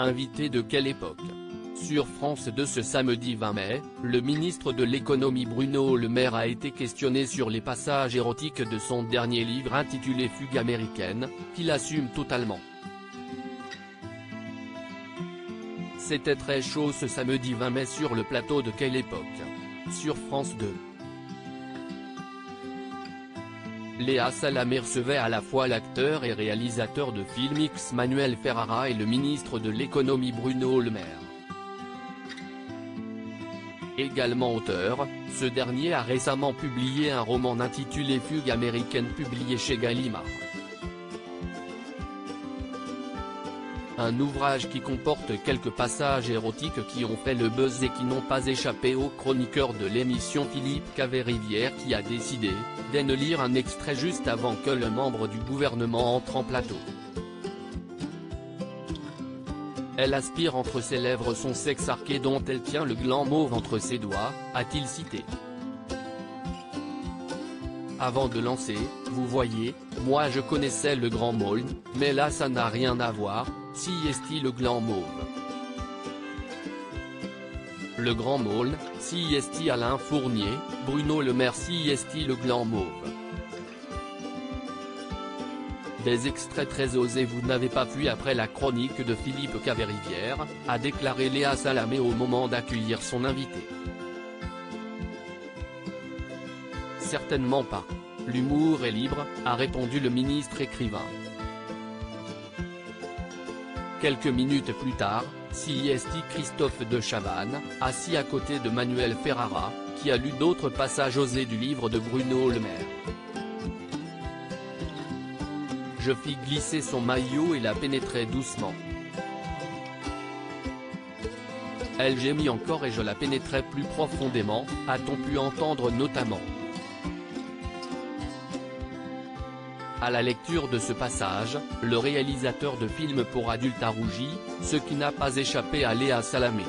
Invité de quelle époque? Sur France 2 ce samedi 20 mai, le ministre de l'économie Bruno Le Maire a été questionné sur les passages érotiques de son dernier livre intitulé Fugue américaine, qu'il assume totalement. C'était très chaud ce samedi 20 mai sur le plateau de Quelle époque? Sur France 2. Léa Salamé recevait à la fois l'acteur et réalisateur de films X Manuel Ferrara et le ministre de l'économie Bruno Le Maire. Également auteur, ce dernier a récemment publié un roman intitulé Fugue américaine publié chez Gallimard. Un ouvrage qui comporte quelques passages érotiques qui ont fait le buzz et qui n'ont pas échappé au chroniqueur de l'émission Philippe Caverivière qui a décidé d'en lire un extrait juste avant que le membre du gouvernement entre en plateau. Elle aspire entre ses lèvres son sexe arqué dont elle tient le gland mauve entre ses doigts, a-t-il cité. Avant de lancer, vous voyez, moi je connaissais le grand môle, mais là ça n'a rien à voir, si est-il le gland mauve. Le grand môle, si est-il Alain Fournier, Bruno Le Maire si est-il le gland mauve. Des extraits très osés vous n'avez pas fui après la chronique de Philippe Caverivière, a déclaré Léa Salamé au moment d'accueillir son invité. Certainement pas. L'humour est libre, a répondu le ministre écrivain. Quelques minutes plus tard, Siesti Christophe de Chavannes, assis à côté de Manuel Ferrara, qui a lu d'autres passages osés du livre de Bruno Le Maire. Je fis glisser son maillot et la pénétrai doucement. Elle gémit encore et je la pénétrai plus profondément, a-t-on pu entendre notamment. À la lecture de ce passage, le réalisateur de films pour adultes a rougi, ce qui n'a pas échappé à Léa Salamé.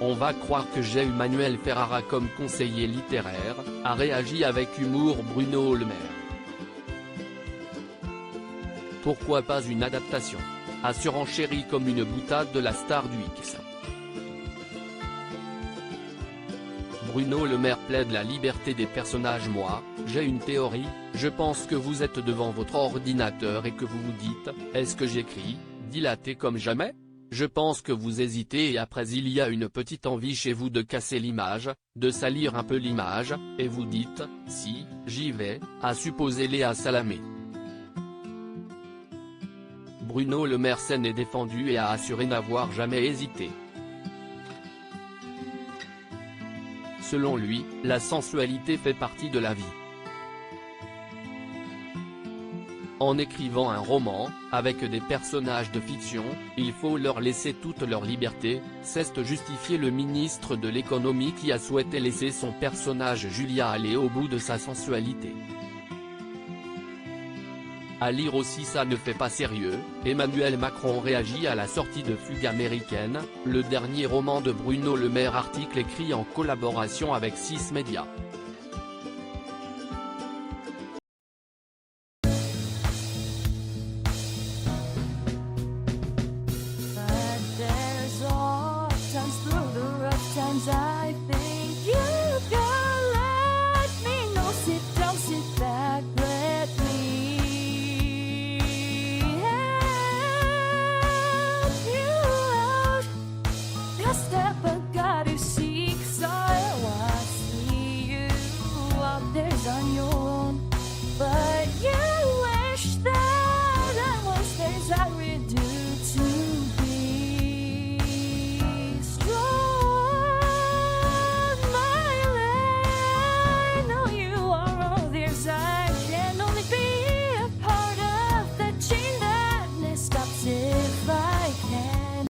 On va croire que j'ai eu Manuel Ferrara comme conseiller littéraire, a réagi avec humour Bruno Le Maire. Pourquoi pas une adaptation? A surenchéri comme une boutade de la star du X. Bruno Le Maire plaide la liberté des personnages. Moi, j'ai une théorie, je pense que vous êtes devant votre ordinateur et que vous vous dites, est-ce que j'écris, dilaté comme jamais? Je pense que vous hésitez et après il y a une petite envie chez vous de casser l'image, de salir un peu l'image, et vous dites, si, j'y vais, a supposé Léa Salamé. Bruno Le Maire s'en est défendu et a assuré n'avoir jamais hésité. Selon lui, la sensualité fait partie de la vie. En écrivant un roman, avec des personnages de fiction, il faut leur laisser toute leur liberté, s'est justifié le ministre de l'économie qui a souhaité laisser son personnage Julia aller au bout de sa sensualité. À lire aussi ça ne fait pas sérieux, Emmanuel Macron réagit à la sortie de Fugue américaine, le dernier roman de Bruno Le Maire article écrit en collaboration avec 6 médias.